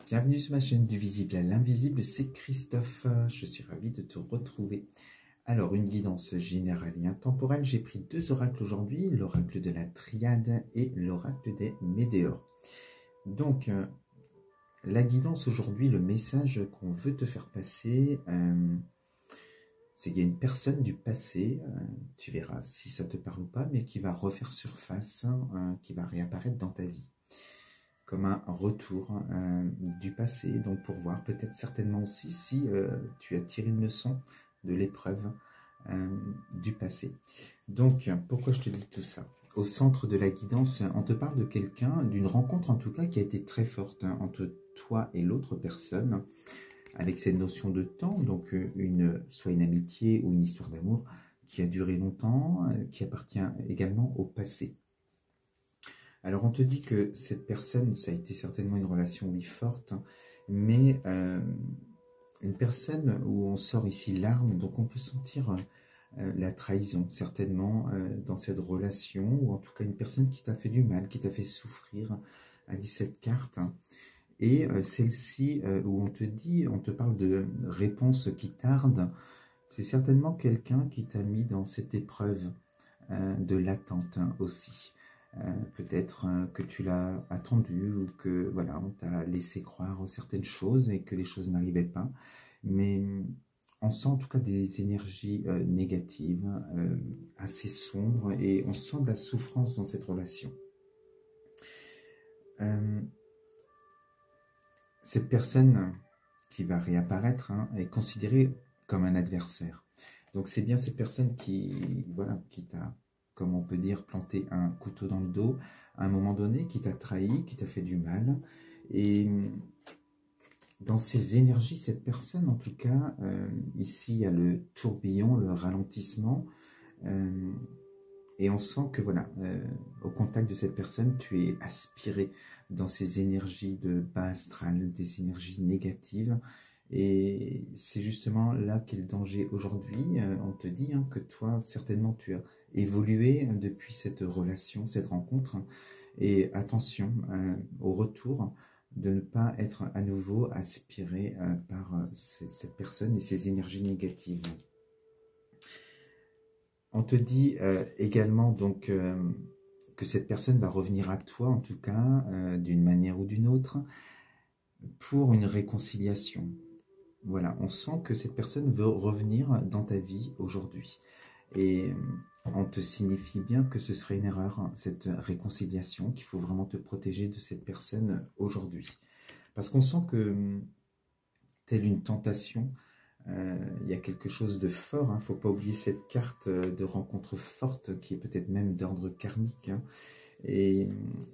Bienvenue sur ma chaîne du visible à l'invisible, c'est Christophe. Je suis ravi de te retrouver. Alors, une guidance générale et intemporelle. J'ai pris deux oracles aujourd'hui, l'oracle de la Triade et l'oracle des Médéors. Donc, la guidance aujourd'hui, le message qu'on veut te faire passer, c'est qu'il y a une personne du passé, tu verras si ça te parle ou pas, mais qui va refaire surface, qui va réapparaître dans ta vie. Comme un retour du passé, donc pour voir peut-être certainement aussi si tu as tiré une leçon de l'épreuve du passé. Donc, pourquoi je te dis tout ça? Au centre de la guidance, on te parle de quelqu'un, d'une rencontre en tout cas qui a été très forte entre toi et l'autre personne, avec cette notion de temps, donc soit une amitié ou une histoire d'amour qui a duré longtemps, qui appartient également au passé. Alors, on te dit que cette personne, ça a été certainement une relation, oui, forte, mais une personne où on sort ici l'arme, donc on peut sentir la trahison, certainement, dans cette relation, ou en tout cas une personne qui t'a fait du mal, qui t'a fait souffrir avec cette carte. Et celle-ci, où on te dit, on te parle de réponses qui tardent, c'est certainement quelqu'un qui t'a mis dans cette épreuve de l'attente aussi. Peut-être que tu l'as attendu ou que voilà, on t'a laissé croire certaines choses et que les choses n'arrivaient pas. Mais on sent en tout cas des énergies négatives, assez sombres, et on sent de la souffrance dans cette relation. Cette personne qui va réapparaître est considérée comme un adversaire. Donc c'est bien cette personne qui, voilà, qui t'a, comme on peut dire, planter un couteau dans le dos à un moment donné, qui t'a trahi, qui t'a fait du mal. Et dans ces énergies, cette personne, en tout cas, ici, il y a le tourbillon, le ralentissement. Et on sent que, voilà, au contact de cette personne, tu es aspiré dans ces énergies de bas astral, des énergies négatives. Et c'est justement là qu'est le danger aujourd'hui. On te dit que toi, certainement, tu as évolué depuis cette relation, cette rencontre. Et attention au retour, de ne pas être à nouveau aspiré par cette personne et ses énergies négatives. On te dit également donc que cette personne va revenir à toi, en tout cas, d'une manière ou d'une autre, pour une réconciliation. Voilà, on sent que cette personne veut revenir dans ta vie aujourd'hui. Et on te signifie bien que ce serait une erreur, cette réconciliation, qu'il faut vraiment te protéger de cette personne aujourd'hui. Parce qu'on sent que, telle une tentation, il y a quelque chose de fort. Il ne faut pas oublier cette carte de rencontre forte qui est peut-être même d'ordre karmique. Et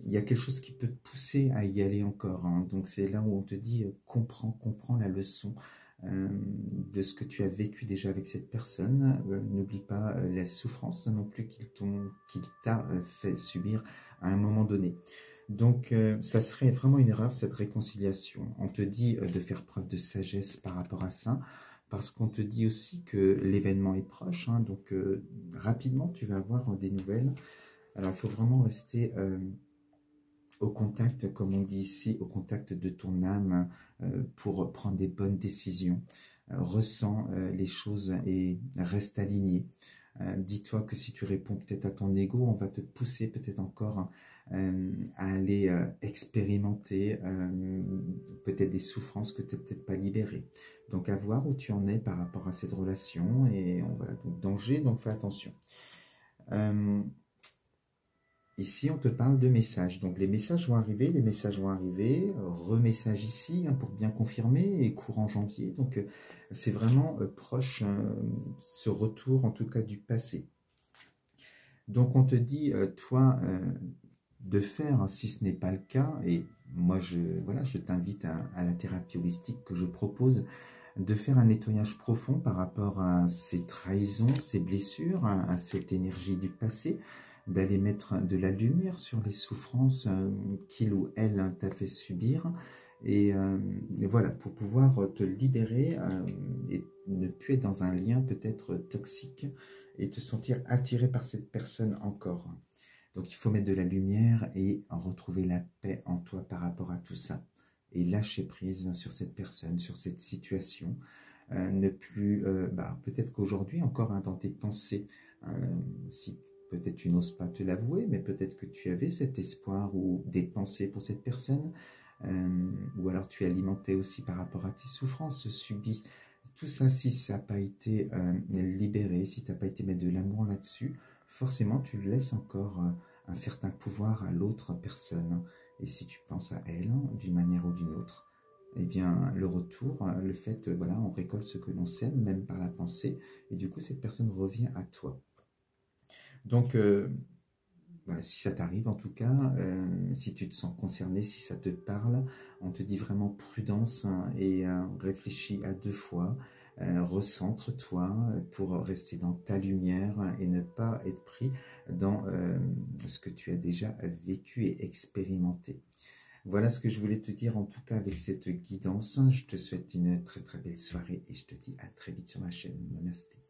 il y a quelque chose qui peut te pousser à y aller encore. Donc c'est là où on te dit, comprends la leçon de ce que tu as vécu déjà avec cette personne. N'oublie pas la souffrance non plus qu'il t'a fait subir à un moment donné. Donc ça serait vraiment une erreur, cette réconciliation. On te dit de faire preuve de sagesse par rapport à ça, parce qu'on te dit aussi que l'événement est proche, donc rapidement tu vas avoir des nouvelles. Alors il faut vraiment rester au contact, comme on dit ici, au contact de ton âme pour prendre des bonnes décisions. Ressens les choses et reste aligné. Dis-toi que si tu réponds peut-être à ton ego, on va te pousser peut-être encore à aller expérimenter peut-être des souffrances que tu n'as peut-être pas libérées. Donc à voir où tu en es par rapport à cette relation. Et voilà, donc danger, donc fais attention. Ici, on te parle de messages. Donc, les messages vont arriver, remessage ici, pour bien confirmer, et courant janvier. Donc, c'est vraiment proche, ce retour, en tout cas, du passé. Donc, on te dit, toi, de faire, si ce n'est pas le cas, et moi, je t'invite à la thérapie holistique que je propose, de faire un nettoyage profond par rapport à ces trahisons, ces blessures, à cette énergie du passé, d'aller mettre de la lumière sur les souffrances qu'il ou elle t'a fait subir, et voilà, pour pouvoir te libérer et ne plus être dans un lien peut-être toxique et te sentir attiré par cette personne encore. Donc il faut mettre de la lumière et retrouver la paix en toi par rapport à tout ça. et lâcher prise sur cette personne, sur cette situation. Ne plus, peut-être qu'aujourd'hui encore dans tes pensées, si peut-être tu n'oses pas te l'avouer, mais peut-être que tu avais cet espoir ou des pensées pour cette personne, ou alors tu alimentais aussi par rapport à tes souffrances subies. Tout ça, si ça n'a pas été libéré, si tu n'as pas été mettre de l'amour là-dessus, forcément tu laisses encore un certain pouvoir à l'autre personne. Et si tu penses à elle d'une manière ou d'une autre, eh bien le retour, le fait, voilà, on récolte ce que l'on sème, même par la pensée, et du coup cette personne revient à toi. Donc, voilà, si ça t'arrive en tout cas, si tu te sens concerné, si ça te parle, on te dit vraiment prudence et réfléchis à 2 fois, recentre-toi pour rester dans ta lumière et ne pas être pris dans ce que tu as déjà vécu et expérimenté. Voilà ce que je voulais te dire en tout cas avec cette guidance. Je te souhaite une très très belle soirée et je te dis à très vite sur ma chaîne. Namasté.